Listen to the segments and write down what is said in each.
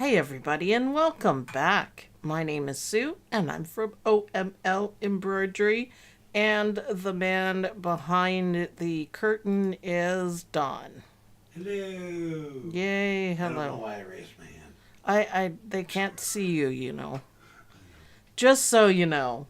Hey everybody and welcome back. My name is Sue and I'm from OML Embroidery and the man behind the curtain is Don. Hello. Yay, hello. I don't know why I raised my hand. They can't see you, you know. Just so you know.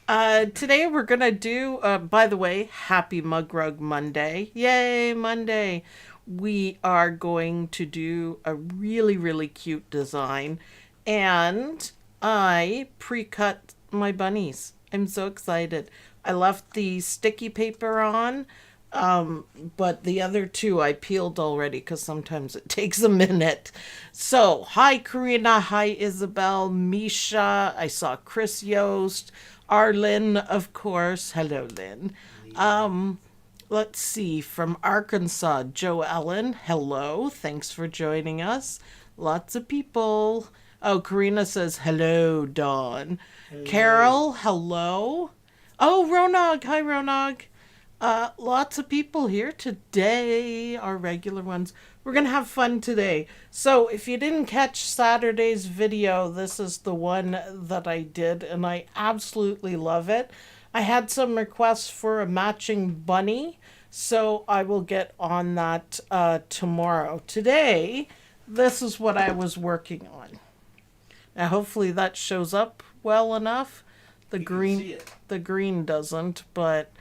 Today we're gonna do, by the way, happy Mugrug Monday. Yay, Monday. We are going to do a really, really cute design. And I pre-cut my bunnies. I'm so excited. I left the sticky paper on, but the other two I peeled already because sometimes it takes a minute. So, hi Karina, hi Isabel, Misha, I saw Chris Yost, Arlyn, of course. Hello, Lynn. Let's see, from Arkansas, Joe Ellen, hello, thanks for joining us. Lots of people. Oh, Karina says, hello, Dawn. Hello. Carol, hello. Oh, Ronog, hi, Ronog. Lots of people here today, our regular ones. We're going to have fun today. So if you didn't catch Saturday's video, this is the one that I did, and I absolutely love it. I had some requests for a matching bunny, so I will get on that tomorrow. Today, this is what I was working on. Now, hopefully that shows up well enough. The green doesn't, but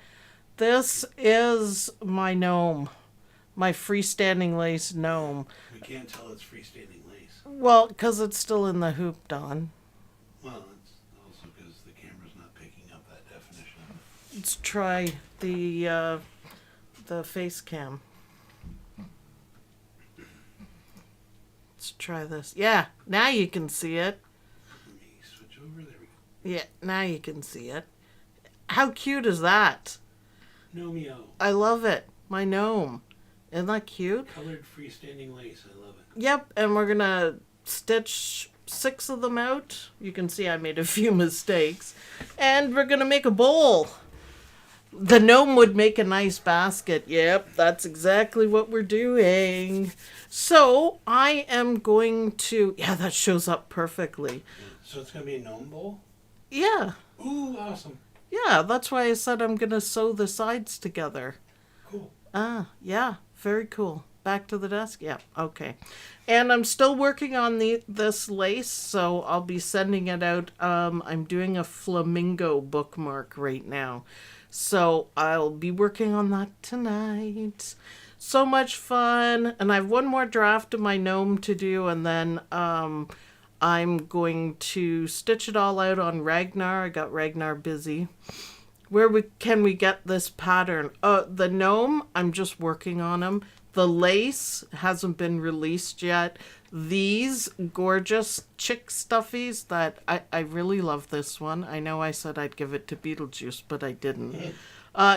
this is my gnome, my freestanding lace gnome. We can't tell it's freestanding lace. Well, because it's still in the hoop, Don. Well, it's also because the camera's not picking up that definition of it. Let's try the face cam. Let's try this. Yeah, now you can see it. Let me switch over. There we go. Yeah, now you can see it. How cute is that? Gnomeo. I love it. My gnome. Isn't that cute? Colored freestanding lace. I love it. Yep, and we're going to stitch 6 of them out. You can see I made a few mistakes. And we're going to make a bowl. The gnome would make a nice basket. Yep, that's exactly what we're doing. So I am going to... Yeah, that shows up perfectly. So it's going to be a gnome bowl? Yeah. Ooh, awesome. Yeah, that's why I said I'm going to sew the sides together. Cool. Yeah, very cool. Back to the desk? Yeah, okay. And I'm still working on this lace, so I'll be sending it out. I'm doing a flamingo bookmark right now. So I'll be working on that tonight. So much fun. And I have one more draft of my gnome to do, and then I'm going to stitch it all out on Ragnar. I got Ragnar busy. Where can we get this pattern? The gnome, I'm just working on them. The lace hasn't been released yet. These gorgeous chick stuffies that I really love this one. I know I said I'd give it to Beetlejuice, but I didn't.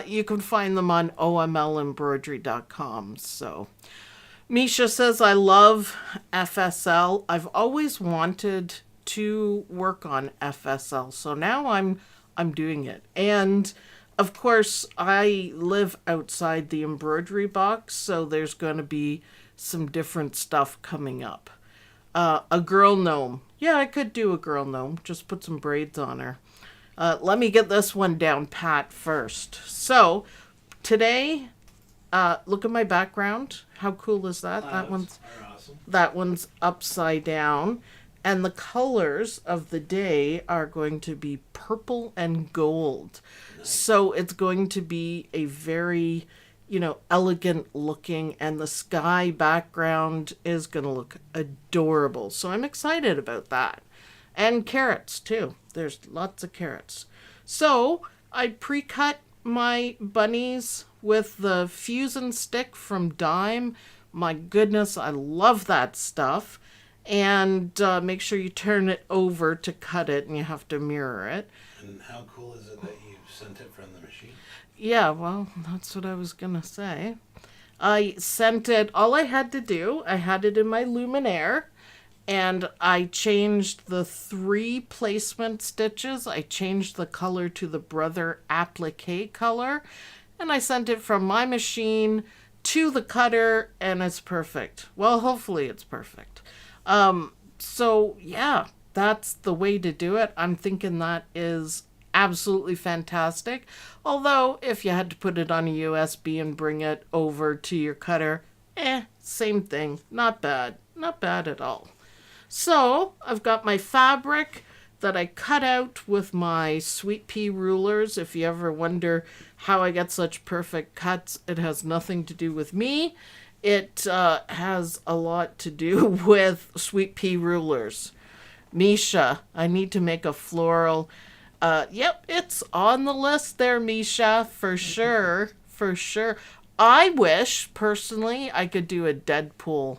You can find them on omlembroidery.com. So Misha says, I love FSL. I've always wanted to work on FSL, so now I'm doing it. And of course, I live outside the embroidery box, so there's going to be some different stuff coming up. A girl gnome. Yeah, I could do a girl gnome. Just put some braids on her. Let me get this one down pat first. So, today, look at my background. How cool is that? Awesome. That one's upside down. And the colors of the day are going to be purple and gold. Nice. So it's going to be a very, elegant looking, and the sky background is going to look adorable. So I'm excited about that. And carrots too. There's lots of carrots. So I pre-cut my bunnies with the fusion stick from Dime. My goodness, I love that stuff. And make sure you turn it over to cut it, and you have to mirror it. And how cool is it that you sent it from the machine? Yeah, well, that's what I was going to say. I sent it, all I had to do, I had it in my Luminaire, and I changed the 3 placement stitches. I changed the color to the Brother Applique color, and I sent it from my machine to the cutter, and it's perfect. Well, hopefully it's perfect. So yeah, that's the way to do it. I'm thinking that is absolutely fantastic. Although if you had to put it on a USB and bring it over to your cutter, same thing. Not bad. Not bad at all. So I've got my fabric that I cut out with my sweet pea rulers. If you ever wonder how I get such perfect cuts, it has nothing to do with me. It has a lot to do with sweet pea rulers. Misha, I need to make a floral. Yep, it's on the list there, Misha, for sure, for sure. I wish, personally, I could do a Deadpool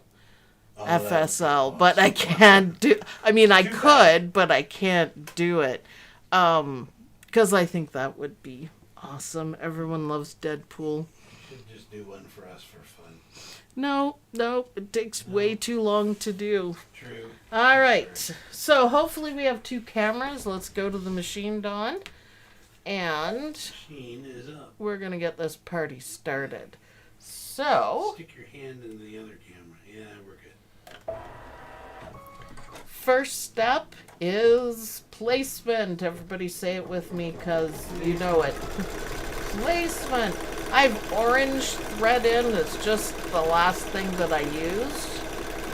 FSL, but I can't do, I mean, I could, but I can't do it. Because I think that would be awesome. Everyone loves Deadpool. Should just do one for us for fun. No, it takes way too long to do. True. All right, so hopefully we have 2 cameras. Let's go to the machine, Dawn. And Machine is up. we're going to get this party started. So, Stick your hand in the other camera. Yeah, we're good. first step is placement. Everybody say it with me because you know it. Placement. I have orange thread in. It's just the last thing that I used.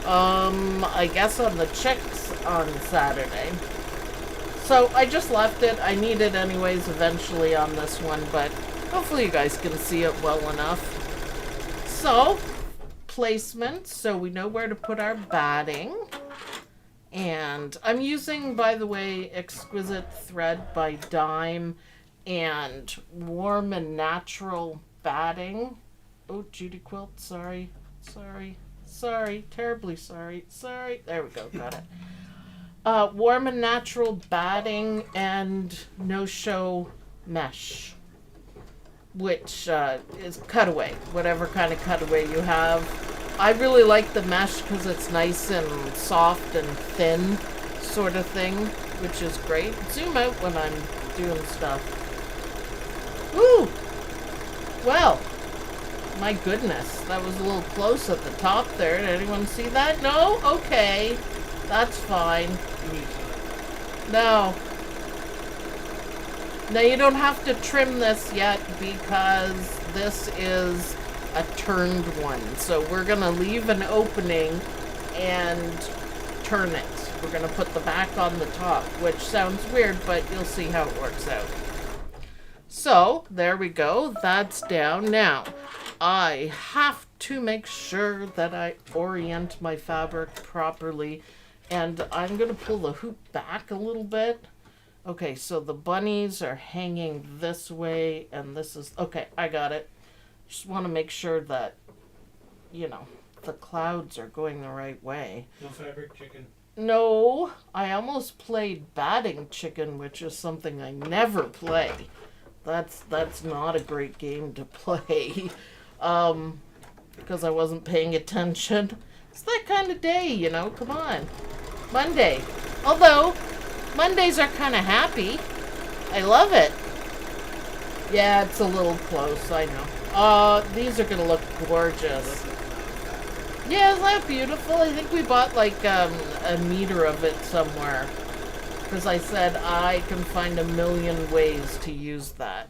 I guess on the chicks on Saturday. So I just left it. I need it anyways eventually on this one, but hopefully you guys can see it well enough. So, placement, so we know where to put our batting. And I'm using, by the way, Exquisite Thread by Dime and Warm and Natural batting. Oh, Judy Quilt, sorry, terribly sorry. There we go, got it. Warm and Natural batting and no-show mesh, which is cutaway, whatever kind of cutaway you have. I really like the mesh because it's nice and soft and thin sort of thing, which is great. Zoom out when I'm doing stuff. Woo! Well, my goodness, that was a little close at the top there. Did anyone see that? No? Okay. That's fine. No. Now you don't have to trim this yet because this is a turned one. So we're going to leave an opening and turn it. We're going to put the back on the top, which sounds weird, but you'll see how it works out. So there we go. That's down. Now I have to make sure that I orient my fabric properly, and I'm going to pull the hoop back a little bit. Okay, so the bunnies are hanging this way, and this is, okay, I got it. Just want to make sure that, you know, the clouds are going the right way. No fabric chicken. No, I almost played batting chicken, which is something I never play. That's not a great game to play, because I wasn't paying attention. It's that kind of day, you know, come on. Monday. Although, Mondays are kind of happy. I love it. Yeah, it's a little close, I know. These are going to look gorgeous. Yeah, isn't that beautiful? I think we bought like a meter of it somewhere. Because I said I can find a million ways to use that.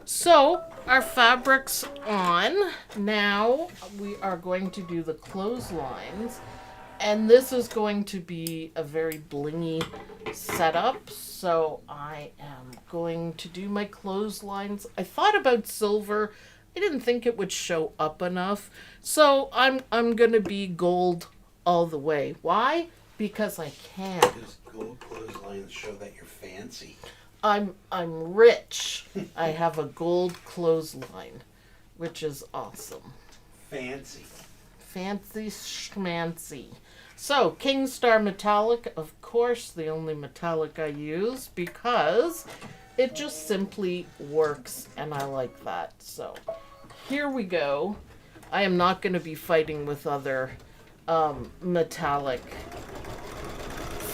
So, our fabric's on. Now, we are going to do the clotheslines. And this is going to be a very blingy setup. So, I am going to do my clotheslines. I thought about silver. I didn't think it would show up enough. So, I'm going to be gold all the way. Why? Because I can. Because gold clotheslines show that you're fancy. I'm rich. I have a gold clothesline, which is awesome. Fancy. Fancy schmancy. So, King Star Metallic, of course, the only metallic I use because it just simply works and I like that. So, here we go. I am not going to be fighting with other metallic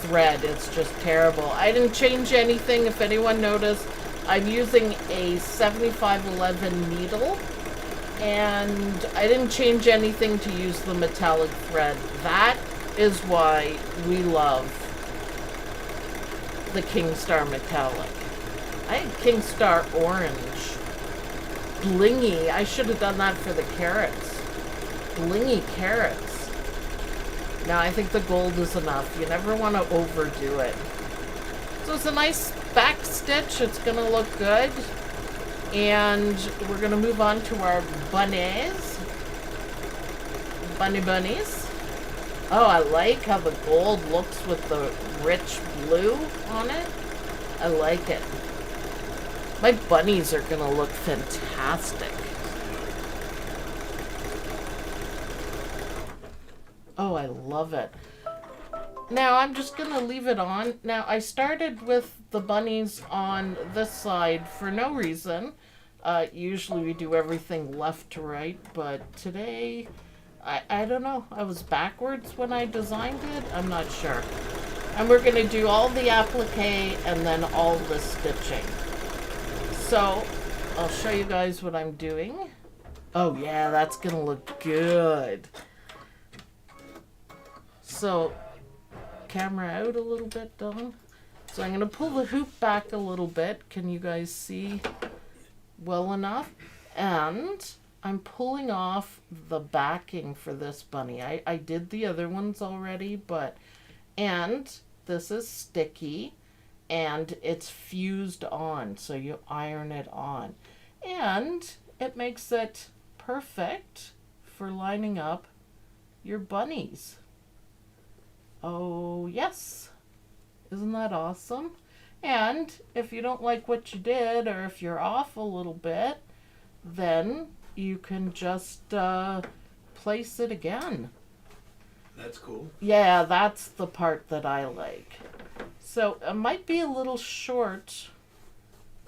thread. It's just terrible. I didn't change anything. If anyone noticed, I'm using a 7511 needle, and I didn't change anything to use the metallic thread. That is why we love the Kingstar Metallic. I had Kingstar Orange. Blingy. I should have done that for the carrots. Blingy carrots. Now I think the gold is enough. You never want to overdo it. So it's a nice back stitch. It's going to look good. And we're going to move on to our bunnies. Bunnies. Oh, I like how the gold looks with the rich blue on it. I like it. My bunnies are going to look fantastic. Oh, I love it. Now, I'm just going to leave it on. Now, I started with the bunnies on this side for no reason. Usually we do everything left to right, but today, I don't know. I was backwards when I designed it. I'm not sure. And we're going to do all the applique and then all the stitching. So, I'll show you guys what I'm doing. Oh yeah, that's going to look good. So, camera out a little bit, Dawn. So I'm going to pull the hoop back a little bit. Can you guys see well enough? And I'm pulling off the backing for this bunny. I did the other ones already, and this is sticky and it's fused on, so you iron it on. And it makes it perfect for lining up your bunnies. Oh, yes. Isn't that awesome? And if you don't like what you did, or if you're off a little bit, then you can just place it again. That's cool. Yeah, that's the part that I like. So it might be a little short.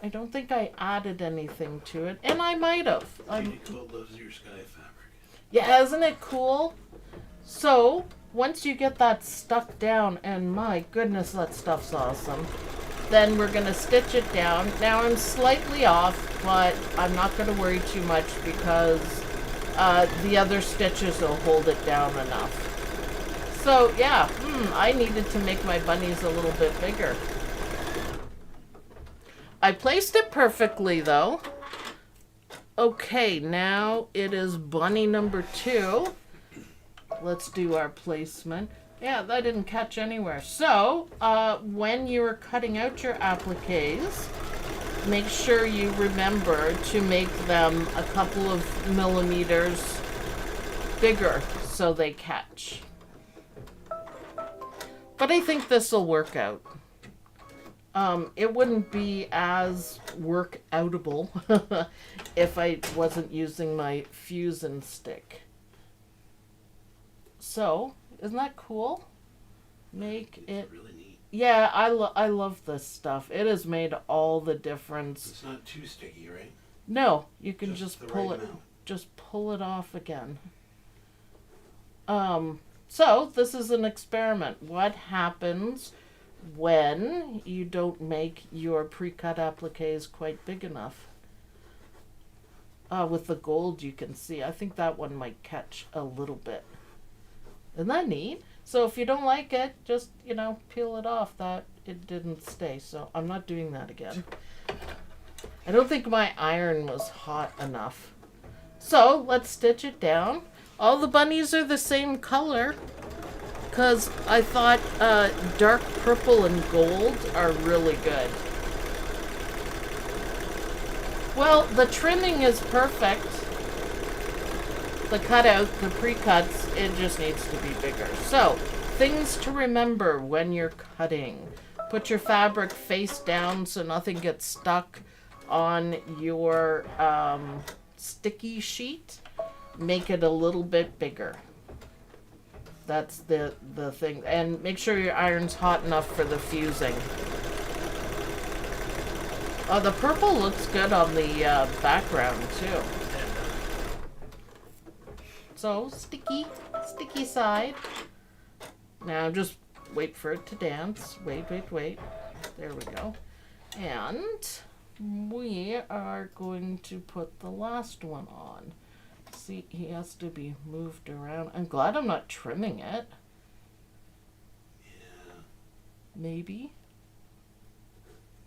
I don't think I added anything to it, and I might have. Pretty cool. Loves your sky fabric. Yeah, isn't it cool? So once you get that stuck down, and my goodness, that stuff's awesome, then we're going to stitch it down. Now I'm slightly off, but I'm not going to worry too much because the other stitches will hold it down enough. So yeah, I needed to make my bunnies a little bit bigger. I placed it perfectly though. Okay, now it is bunny number 2. Let's do our placement. Yeah, that didn't catch anywhere. So, when you're cutting out your appliques, make sure you remember to make them a couple of millimeters bigger so they catch. But I think this will work out. It wouldn't be as work-outable if I wasn't using my fusion stick. So, isn't that cool? Make it... Really neat. Yeah, I love this stuff. It has made all the difference. It's not too sticky, right? No, you can just pull right it. amount. Just pull it off again. So this is an experiment. What happens when you don't make your pre-cut appliques quite big enough? With the gold, you can see. I think that one might catch a little bit. Isn't that neat? So if you don't like it, just, peel it off. That it didn't stay. So I'm not doing that again. I don't think my iron was hot enough. So let's stitch it down. All the bunnies are the same color because I thought dark purple and gold are really good. Well, the trimming is perfect. The cutout, the pre-cuts, it just needs to be bigger. So, things to remember when you're cutting. Put your fabric face down so nothing gets stuck on your sticky sheet. Make it a little bit bigger. That's the thing. And make sure your iron's hot enough for the fusing. Oh, the purple looks good on the background too. So, sticky side. Now just wait for it to dance. Wait. There we go. And we are going to put the last one on. See, he has to be moved around. I'm glad I'm not trimming it. maybe.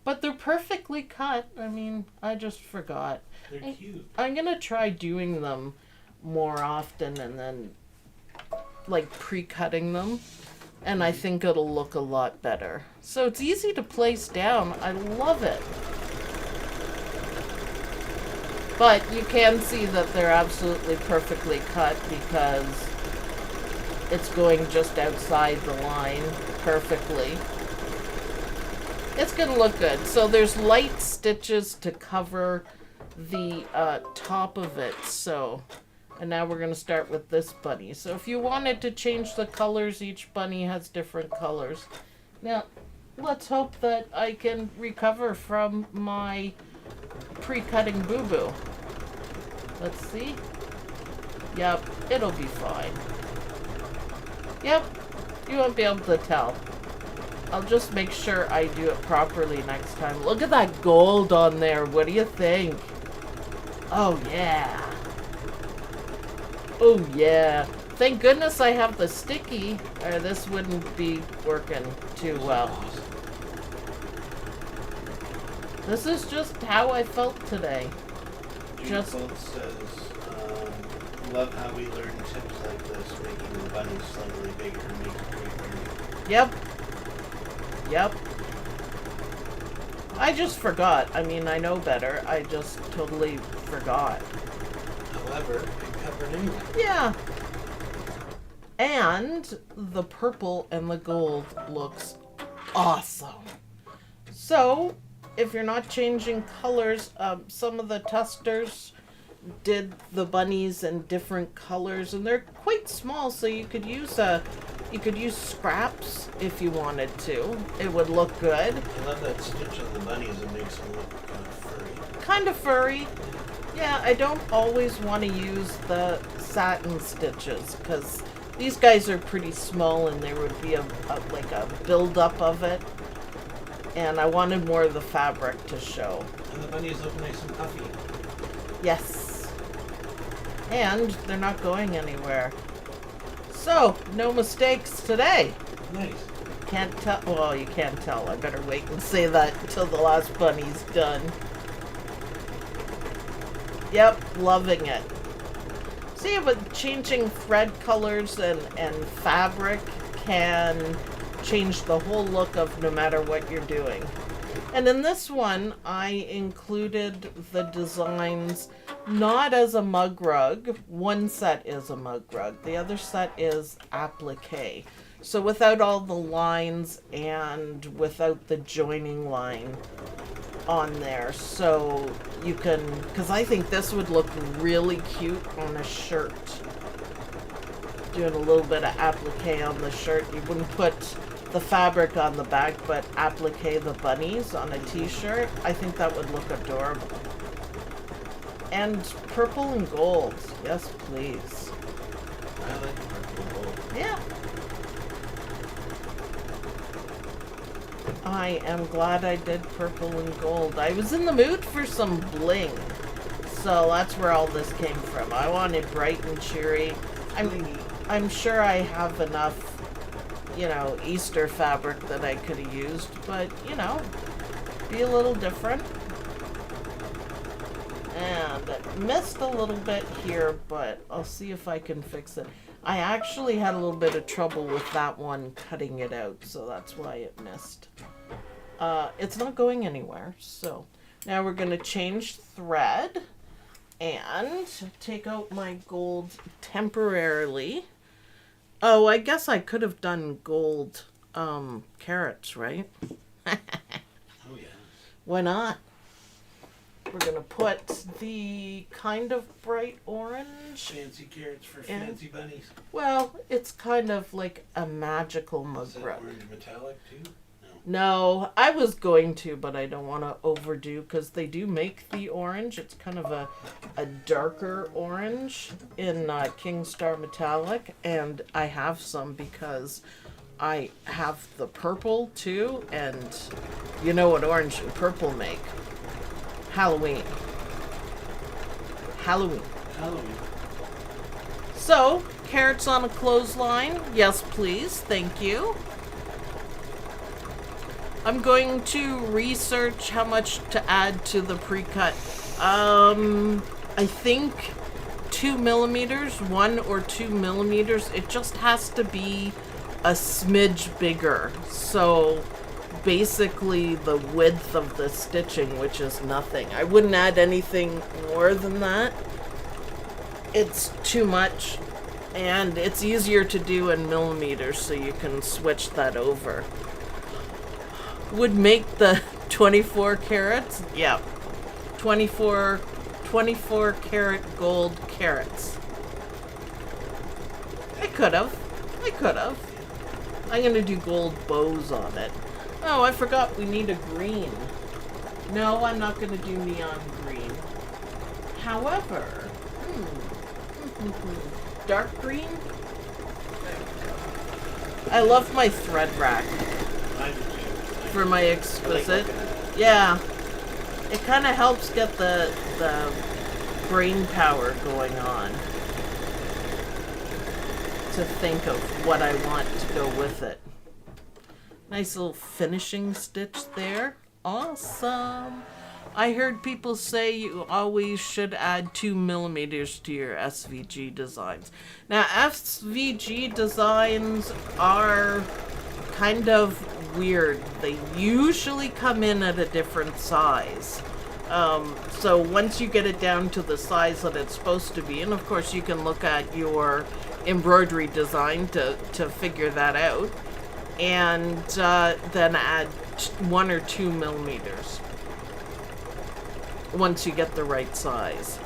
But they're perfectly cut. I mean, I just forgot. They're cute. I'm gonna try doing them more often and then like pre-cutting them. And I think it'll look a lot better. So it's easy to place down. I love it. But you can see that they're absolutely perfectly cut because it's going just outside the line perfectly. It's going to look good. So there's light stitches to cover the top of it. So, and now we're going to start with this bunny. So if you wanted to change the colors, each bunny has different colors. Now, let's hope that I can recover from my pre-cutting boo-boo. Let's see. Yep, it'll be fine. Yep, you won't be able to tell. I'll just make sure I do it properly next time. Look at that gold on there. What do you think? Oh, yeah. Oh, yeah. Thank goodness I have the sticky, or this wouldn't be working too well. This is just how I felt today. Just says, love how we learn tips like this, making the bunnies slightly bigger and make it great. Yep. Yep. I just forgot. I mean, I know better. I just totally forgot. However, it covered anyway. Yeah. And the purple and the gold looks awesome. So, if you're not changing colors, some of the testers did the bunnies in different colors, and they're quite small, so you could use scraps if you wanted to. It would look good. I love that stitch on the bunnies. It makes them look kind of furry. Kind of furry. Yeah, I don't always want to use the satin stitches because these guys are pretty small and there would be like a build-up of it. And I wanted more of the fabric to show. And the bunnies look nice and puffy. Yes. And they're not going anywhere. So, no mistakes today. Nice. Can't tell. Well, you can't tell. I better wait and say that until the last bunny's done. Yep, loving it. See, but changing thread colors and fabric can change the whole look of no matter what you're doing. And in this one, I included the designs not as a mug rug. One set is a mug rug. The other set is applique. So without all the lines and without the joining line on there. So you can, because I think this would look really cute on a shirt. Doing a little bit of applique on the shirt. You wouldn't put the fabric on the back, but applique the bunnies on a t-shirt. I think that would look adorable. And purple and gold. Yes, please. I like purple and gold. Yeah. I am glad I did purple and gold. I was in the mood for some bling. So that's where all this came from. I wanted bright and cheery. I'm sure I have enough, you know, Easter fabric that I could have used, but, you know, be a little different. And it missed a little bit here, but I'll see if I can fix it. I actually had a little bit of trouble with that one cutting it out, so that's why it missed. It's not going anywhere, so now we're going to change thread and take out my gold temporarily. Oh, I guess I could have done gold carrots, right? Oh, yeah. Why not? We're going to put the kind of bright orange. Fancy carrots for fancy bunnies. Well, it's kind of like a magical mug Is that rug. orange metallic too? No, I was going to, but I don't want to overdo because they do make the orange. It's kind of a darker orange in King Star Metallic, and I have some because I have the purple too, and you know what orange and purple make? Halloween. Halloween. Halloween. So, carrots on a clothesline. Yes, please. Thank you. I'm going to research how much to add to the pre-cut. I think 2 millimeters, 1 or 2 millimeters. It just has to be a smidge bigger. So basically the width of the stitching, which is nothing. I wouldn't add anything more than that. It's too much, and it's easier to do in millimeters, so you can switch that over. Would make the 24 carats? Yeah. 24 karat gold carats. I could have. I'm gonna do gold bows on it. Oh, I forgot we need a green. No, I'm not gonna do neon green. However, dark green? I love my thread rack for my exquisite. Yeah. It kind of helps get the brain power going on to think of what I want to go with it. Nice little finishing stitch there. Awesome. I heard people say you always should add 2 millimeters to your SVG designs. Now, SVG designs are kind of weird. They usually come in at a different size. So once you get it down to the size that it's supposed to be, and of course you can look at your embroidery design to figure that out, and then add 1 or 2 millimeters once you get the right size.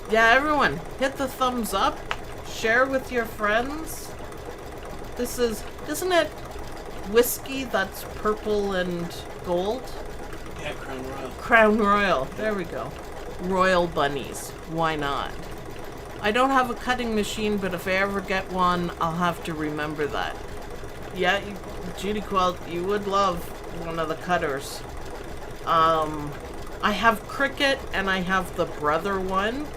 Yeah, everyone, hit the thumbs up, share with your friends. This is, isn't it whiskey that's purple and gold? Yeah, Crown Royal. Crown Royal, there we go. Royal bunnies, why not? I don't have a cutting machine, but if I ever get one, I'll have to remember that. Yeah, Judy Quilt, you would love one of the cutters. I have Cricut and I have the Brother one,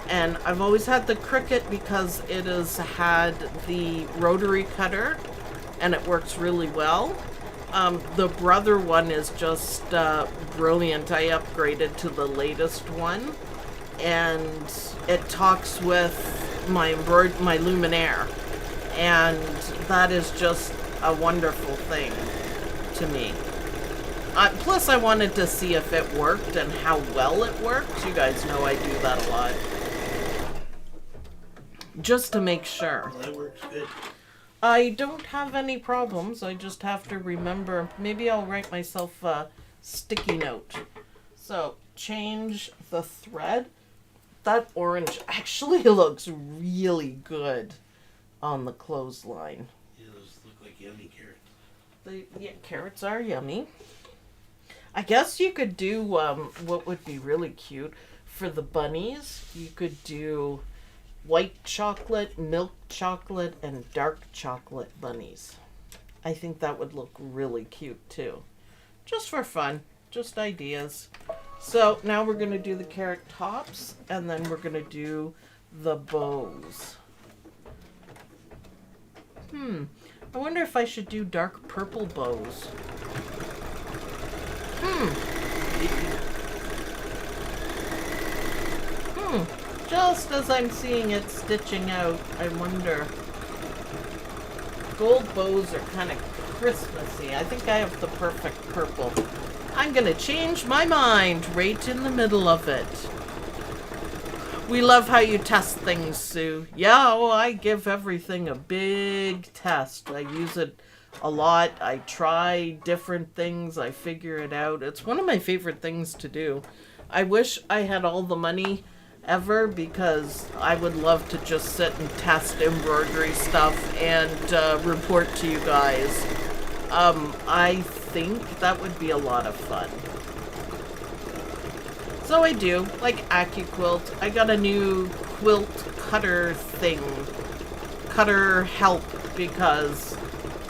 and I've always had the Cricut because it has had the rotary cutter and it works really well. The Brother one is just brilliant. I upgraded to the latest one, and it talks with my Luminaire, and that is just a wonderful thing to me. Plus, I wanted to see if it worked and how well it worked. You guys know I do that a lot. Just to make sure. Well, that works good. I don't have any problems. I just have to remember. Maybe I'll write myself a sticky note. So, change the thread. That orange actually looks really good on the clothesline. Yeah, those look like yummy carrots. Yeah, carrots are yummy. I guess you could do what would be really cute for the bunnies. You could do white chocolate, milk chocolate, and dark chocolate bunnies. I think that would look really cute too. Just for fun, just ideas. So now we're going to do the carrot tops, and then we're going to do the bows. I wonder if I should do dark purple bows. Just as I'm seeing it stitching out, I wonder. Gold bows are kind of Christmassy. I think I have the perfect purple. I'm gonna change my mind right in the middle of it. We love how you test things, Sue. Yeah, oh, I give everything a big test. I use it a lot. I try different things. I figure it out. It's one of my favorite things to do. I wish I had all the money ever, because I would love to just sit and test embroidery stuff and report to you guys. I think that would be a lot of fun. So I do, like AccuQuilt. I got a new quilt cutter thing, cutter help, because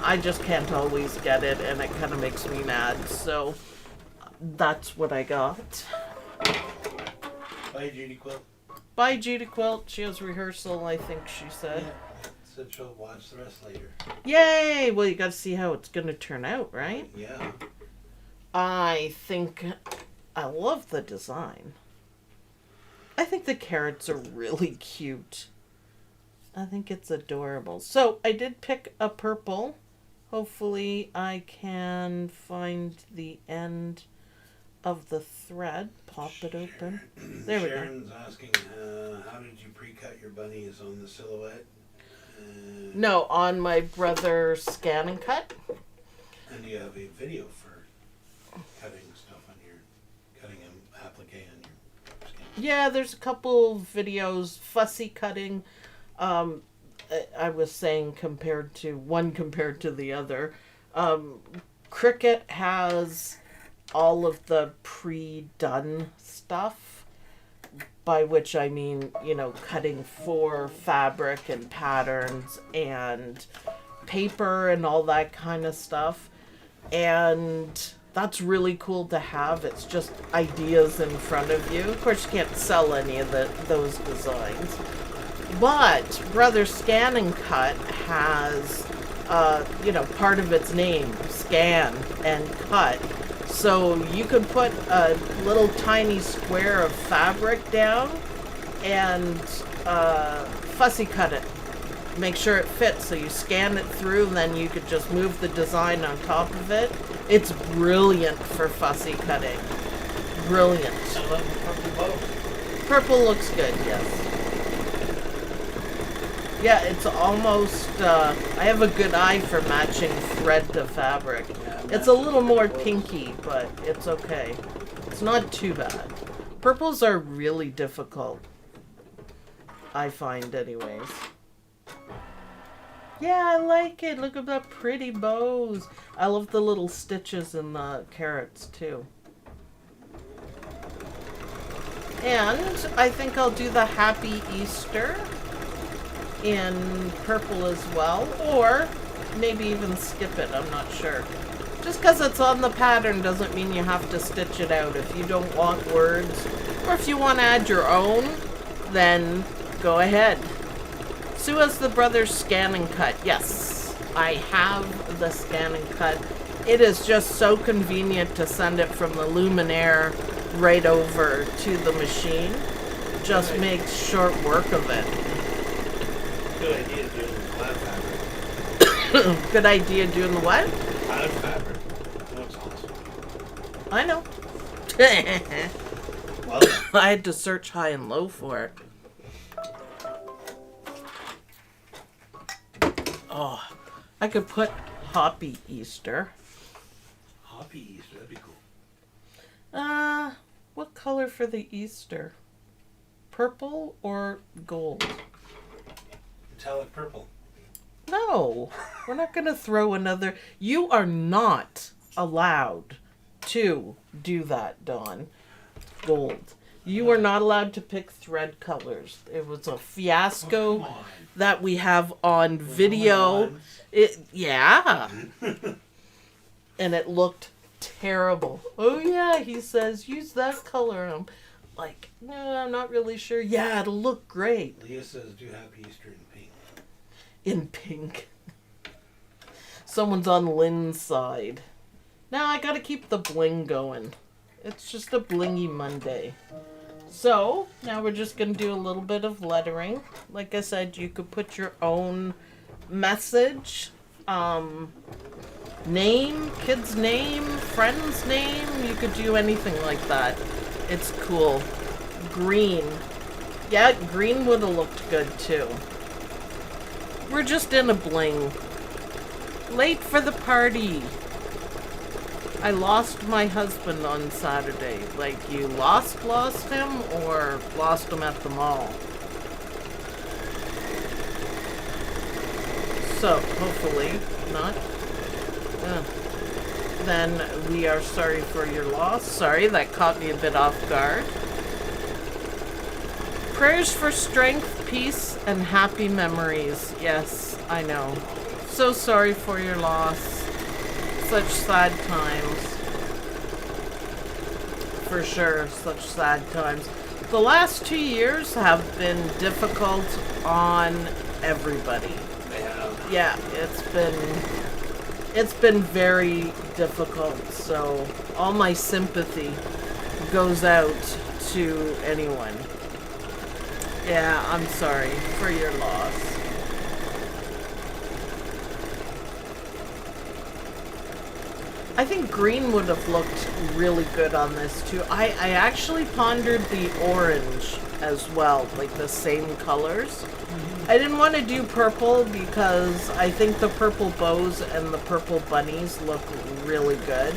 I just can't always get it, and it kind of makes me mad. So that's what I got. Bye, Judy Quilt. Bye, Judy Quilt. She has rehearsal, I think she said. Yeah. said she'll watch the rest later. Yay! Well, you got to see how it's going to turn out, right? Yeah. I think I love the design. I think the carrots are really cute. I think it's adorable. So I did pick a purple. Hopefully I can find the end of the thread. Pop it open. There we go. Sharon's asking, how did you pre-cut your bunnies on the silhouette? No, on my brother's scan and cut. And do you have a video for cutting stuff on your, cutting an applique on your skin? Yeah, there's a couple videos, fussy cutting. I was saying compared to the other. Cricut has all of the pre-done stuff, by which I mean, cutting for fabric and patterns and paper and all that kind of stuff. And that's really cool to have. It's just ideas in front of you. Of course, you can't sell any of those designs. But Brother Scan and Cut has, part of its name, scan and cut. So you could put a little tiny square of fabric down and fussy cut it. Make sure it fits. So you scan it through, and then you could just move the design on top of it. It's brilliant for fussy cutting. Brilliant. I love the purple bow. Purple looks good, yes. Yeah, it's almost, I have a good eye for matching thread to fabric. It's a little more pinky, but it's okay. It's not too bad. Purples are really difficult, I find anyways. Yeah, I like it. Look at the pretty bows. I love the little stitches in the carrots too. And I think I'll do the Happy Easter in purple as well, or maybe even skip it, I'm not sure. Just because it's on the pattern doesn't mean you have to stitch it out. If you don't want words, or if you want to add your own, then go ahead. Sue has the Brothers Scan and Cut. Yes, I have the Scan and Cut. It is just so convenient to send it from the Luminaire right over to the machine. Just makes short work of it. Good idea doing the cloud fabric. Good idea doing the what? Cloud fabric. Looks awesome. I know. Well, I had to search high and low for it. Oh, I could put Happy Easter. Happy Easter, that'd be cool. What color for the Easter? Purple or gold? Metallic purple. No, we're not going to throw another. You are not allowed to do that, Dawn. Gold. You are not allowed to pick thread colors. It was a fiasco that we have on video. Yeah. And it looked terrible. Oh, yeah, he says, use that color. And I'm like, no, I'm not really sure. Yeah, it'll look great. Leah says do Happy Easter in pink. In pink. Someone's on Lynn's side. Now I gotta keep the bling going. It's just a blingy Monday. So, now we're just gonna do a little bit of lettering. Like I said, you could put your own message, name, kid's name, friend's name. You could do anything like that. It's cool. Green. Yeah, green would have looked good too. We're just in a bling. Late for the party. I lost my husband on Saturday. Like, you lost him, or lost him at the mall? So, hopefully not. Then we are sorry for your loss. Sorry, that caught me a bit off guard. Prayers for strength, peace, and happy memories. Yes, I know. So sorry for your loss. Such sad times. For sure, such sad times. The last 2 years have been difficult on everybody. Yeah, it's been very difficult, so all my sympathy goes out to anyone. Yeah, I'm sorry for your loss. I think green would have looked really good on this too. I actually pondered the orange as well, like the same colors. I didn't want to do purple because I think the purple bows and the purple bunnies look really good.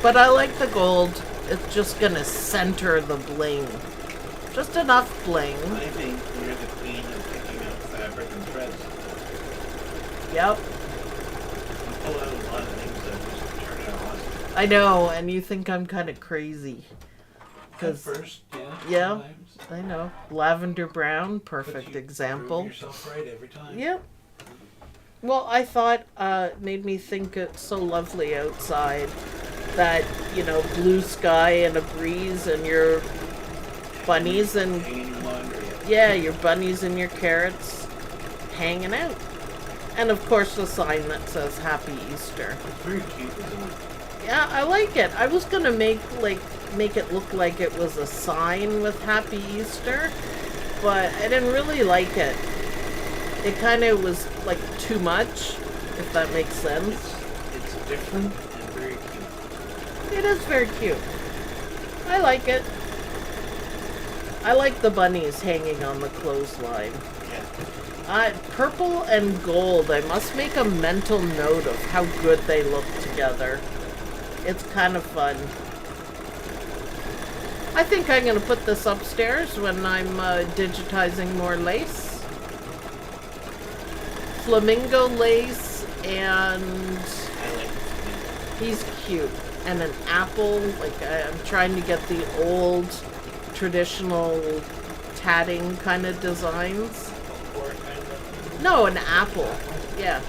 But I like the gold. It's just gonna center the bling. Just enough bling. I think you're the queen of picking out fabric and threads. Yep. You pull out a lot of things that just turn out awesome. I know, and you think I'm kind of crazy. At first, yeah. Yeah, Sometimes. I know. Lavender brown, But perfect you example. prove yourself right every time. Yep. Well, I thought made me think it's so lovely outside that, you know, blue sky and a breeze and your bunnies and, Hanging your laundry. yeah, your bunnies and your carrots hanging out. And of course the sign that says Happy Easter. It's very cute, isn't it? Yeah, I like it. I was gonna make it look like it was a sign with Happy Easter, but I didn't really like it. It kind of was like too much, if that makes sense. It's different and very cute. It is very cute. I like it. I like the bunnies hanging on the clothesline. Yeah. Purple and gold, I must make a mental note of how good they look together. It's kind of fun. I think I'm going to put this upstairs when I'm digitizing more lace. Flamingo lace, and I like it. he's cute. And an apple, like I'm trying to get the old traditional tatting kind of designs. Or kind of. No, an apple. Yeah.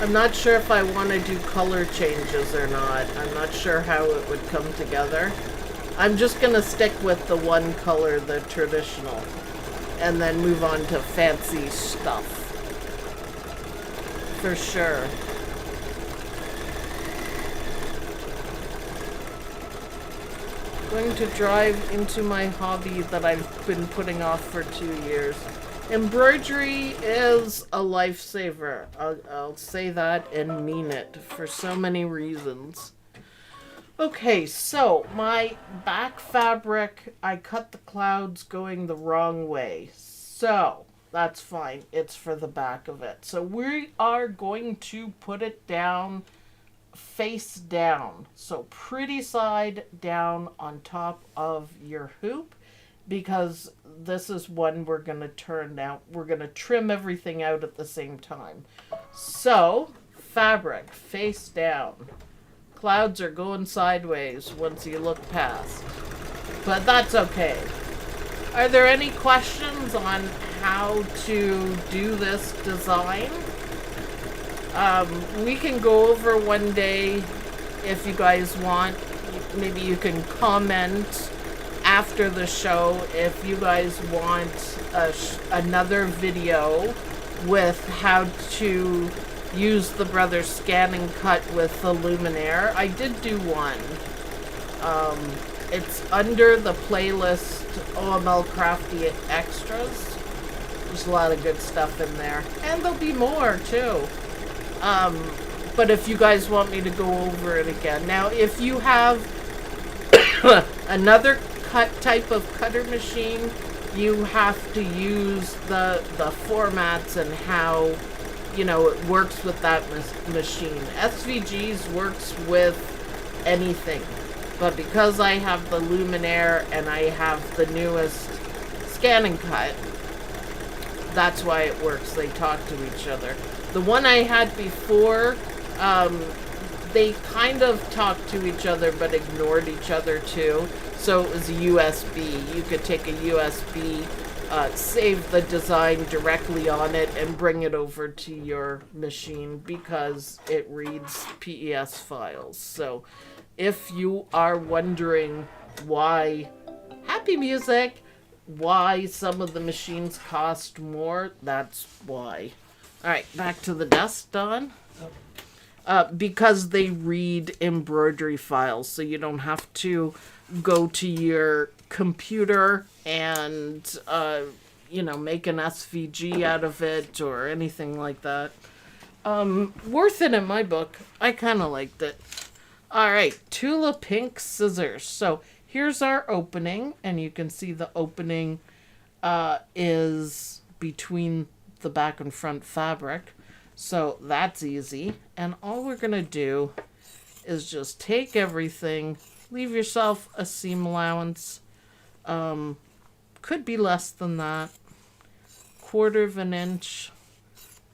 I'm not sure if I want to do color changes or not. I'm not sure how it would come together. I'm just going to stick with the one color, the traditional, and then move on to fancy stuff. For sure. Going to drive into my hobby that I've been putting off for 2 years. Embroidery is a lifesaver. I'll say that and mean it for so many reasons. Okay, so my back fabric, I cut the clouds going the wrong way. So that's fine. It's for the back of it. So we are going to put it down face down. So pretty side down on top of your hoop. Because this is one we're going to turn out. We're going to trim everything out at the same time. So, fabric, face down. Clouds are going sideways once you look past. But that's okay. Are there any questions on how to do this design? We can go over one day if you guys want. Maybe you can comment after the show if you guys want another video with how to use the Brothers Scan and Cut with the Luminaire. I did do one. It's under the playlist OML Crafty Extras. There's a lot of good stuff in there. And there'll be more too. But if you guys want me to go over it again. Now, if you have another type of cutter machine, you have to use the formats and how, you know, it works with that machine. SVGs works with anything, but because I have the Luminaire and I have the newest Scan and Cut, that's why it works. They talk to each other. The one I had before, they kind of talked to each other but ignored each other too. So it was a USB. You could take a USB, save the design directly on it, and bring it over to your machine because it reads PES files. So if you are wondering why, happy music, why some of the machines cost more. That's why. All right, back to the desk, Don. Because they read embroidery files, so you don't have to go to your computer and, make an SVG out of it or anything like that. Worth it in my book. I kind of liked it. All right, Tula Pink Scissors. So here's our opening, and you can see the opening is between the back and front fabric. So that's easy. And all we're going to do is just take everything, leave yourself a seam allowance. Could be less than that. 1/4 of an inch.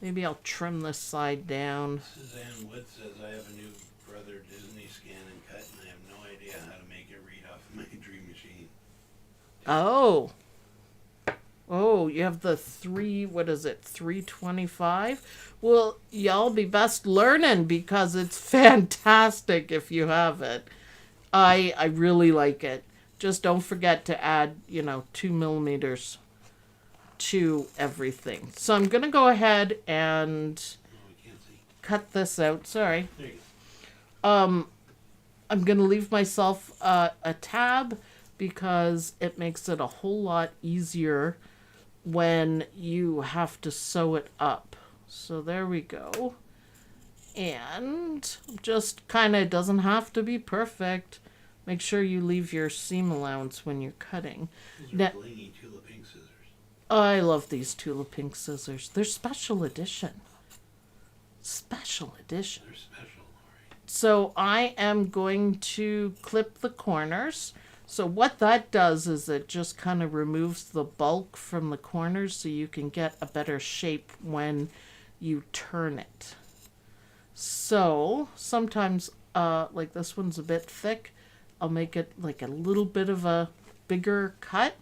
Maybe I'll trim this side down. Suzanne Wood says, I have a new Brother Disney scan and cut, and I have no idea how to make it read off of my dream machine. Oh. Oh, you have the 325? Well, y'all be best learning because it's fantastic if you have it. I really like it. Just don't forget to add, 2 millimeters to everything. So I'm going to go ahead and cut this out. Sorry. There you go. I'm going to leave myself a tab because it makes it a whole lot easier when you have to sew it up. So there we go. And just kind of doesn't have to be perfect. Make sure you leave your seam allowance when you're cutting. These are blingy Tula Pink scissors. I love these Tula Pink scissors. They're special edition. Special edition. They're special, alright. So I am going to clip the corners. So what that does is it just kind of removes the bulk from the corners so you can get a better shape when you turn it. So sometimes, like this one's a bit thick, I'll make it like a little bit of a bigger cut.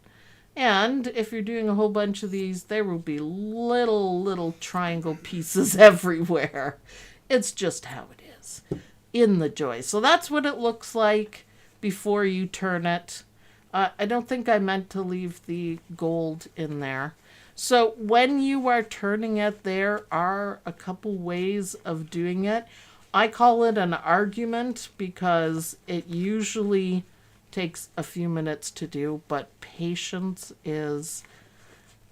And if you're doing a whole bunch of these, there will be little triangle pieces everywhere. It's just how it is in the joy. So that's what it looks like before you turn it. I don't think I meant to leave the gold in there. So when you are turning it, there are a couple ways of doing it. I call it an argument because it usually takes a few minutes to do, but patience is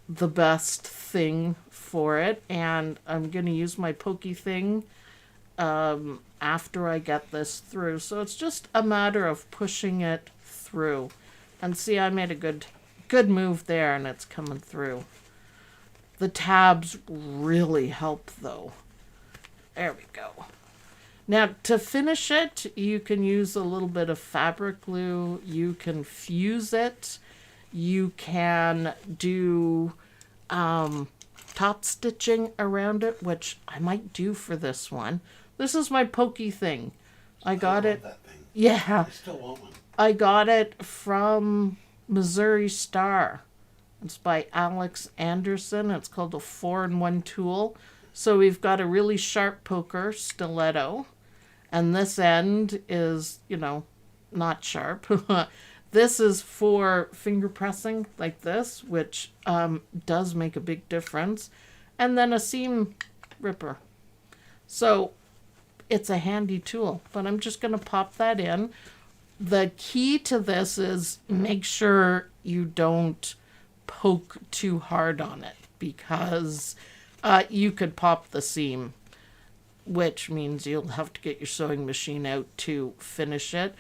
the best thing for it. And I'm going to use my pokey thing after I get this through. So it's just a matter of pushing it through. And see, I made a good move there, and it's coming through. The tabs really help, though. There we go. Now, to finish it, you can use a little bit of fabric glue. You can fuse it. You can do top stitching around it, which I might do for this one. This is my pokey thing. I got it. That thing. Yeah. I still want one. I got it from Missouri Star. It's by Alex Anderson. It's called a 4-in-1 tool. So we've got a really sharp poker, stiletto. And this end is, not sharp. This is for finger pressing like this, which does make a big difference. And then a seam ripper. So it's a handy tool. But I'm just going to pop that in. The key to this is make sure you don't poke too hard on it because you could pop the seam, which means you'll have to get your sewing machine out to finish it.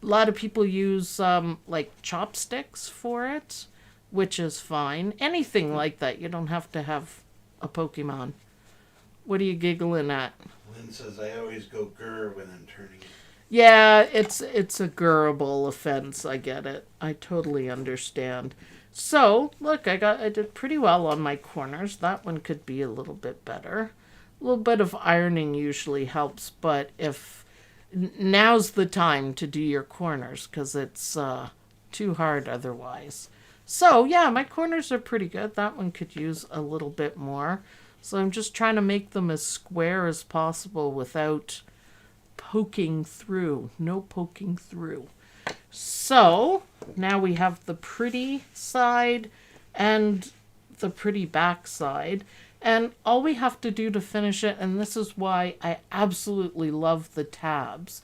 A lot of people use like chopsticks for it, which is fine. Anything like that. You don't have to have a Pokemon. What are you giggling at? Lynn says, I always go grr when I'm turning it. Yeah, it's a gurable offense. I get it. I totally understand. So, look, I did pretty well on my corners. That one could be a little bit better. A little bit of ironing usually helps, but now's the time to do your corners because it's too hard otherwise. So, yeah, my corners are pretty good. That one could use a little bit more. So I'm just trying to make them as square as possible without poking through. No poking through. So now we have the pretty side and the pretty back side. And all we have to do to finish it, and this is why I absolutely love the tabs,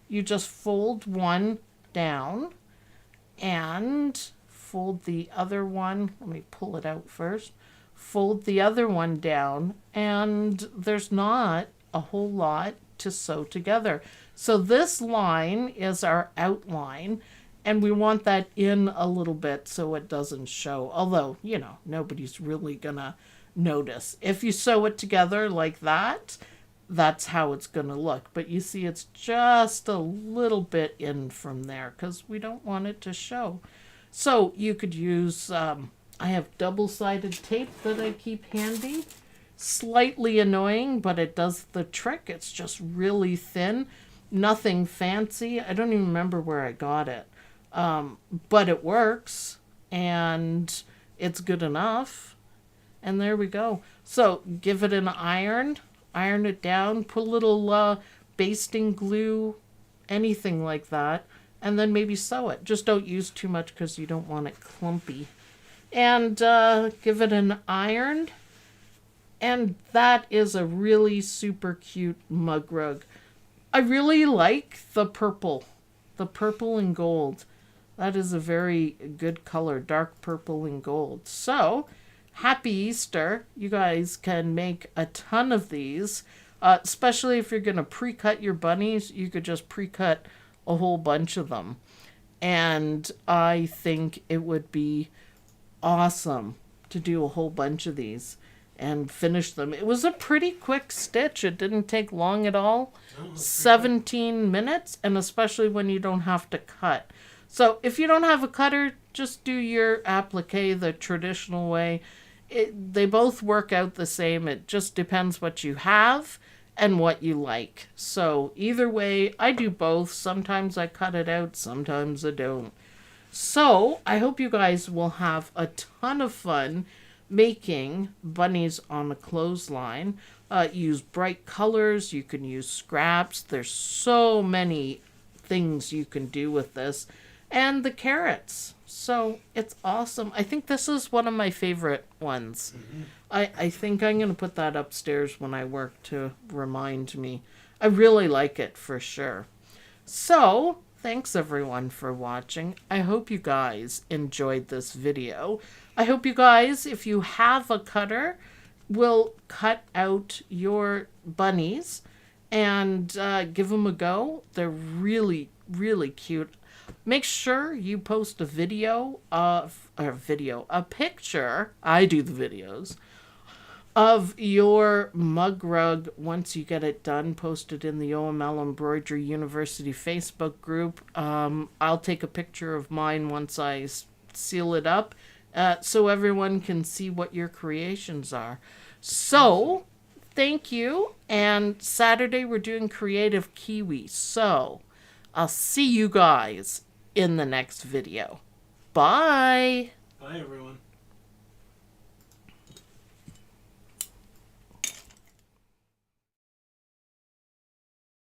you just fold one down and fold the other one. Let me pull it out first. Fold the other one down, and there's not a whole lot to sew together. So this line is our outline, and we want that in a little bit so it doesn't show. Although, you know, nobody's really gonna notice. If you sew it together like that, that's how it's going to look. But you see it's just a little bit in from there because we don't want it to show. So you could use, I have double-sided tape that I keep handy. Slightly annoying, but it does the trick. It's just really thin. Nothing fancy. I don't even remember where I got it. But it works, and it's good enough. And there we go. So give it an iron it down, put a little basting glue, anything like that, and then maybe sew it. Just don't use too much because you don't want it clumpy. And give it an iron. And that is a really super cute mug rug. I really like the purple and gold. That is a very good color, dark purple and gold. So happy Easter. You guys can make a ton of these, especially if you're going to pre-cut your bunnies. You could just pre-cut a whole bunch of them. And I think it would be awesome to do a whole bunch of these and finish them. It was a pretty quick stitch. It didn't take long at all. 17 minutes, and especially when you don't have to cut. So if you don't have a cutter, just do your applique the traditional way. They both work out the same. It just depends what you have and what you like. So either way, I do both. Sometimes I cut it out, sometimes I don't. So I hope you guys will have a ton of fun making bunnies on a clothesline. Use bright colors. You can use scraps. There's so many things you can do with this. And the carrots. So it's awesome. I think this is one of my favorite ones. Mm-hmm. I think I'm going to put that upstairs when I work to remind me. I really like it for sure. So thanks everyone for watching. I hope you guys enjoyed this video. I hope you guys, if you have a cutter, will cut out your bunnies and give them a go. They're really, really cute. Make sure you post a picture, I do the videos, of your mug rug once you get it done. Post it in the OML Embroidery University Facebook group. I'll take a picture of mine once I seal it up so everyone can see what your creations are. So, thank you. And Saturday we're doing Creative Kiwi. So, I'll see you guys in the next video. Bye. Bye, everyone.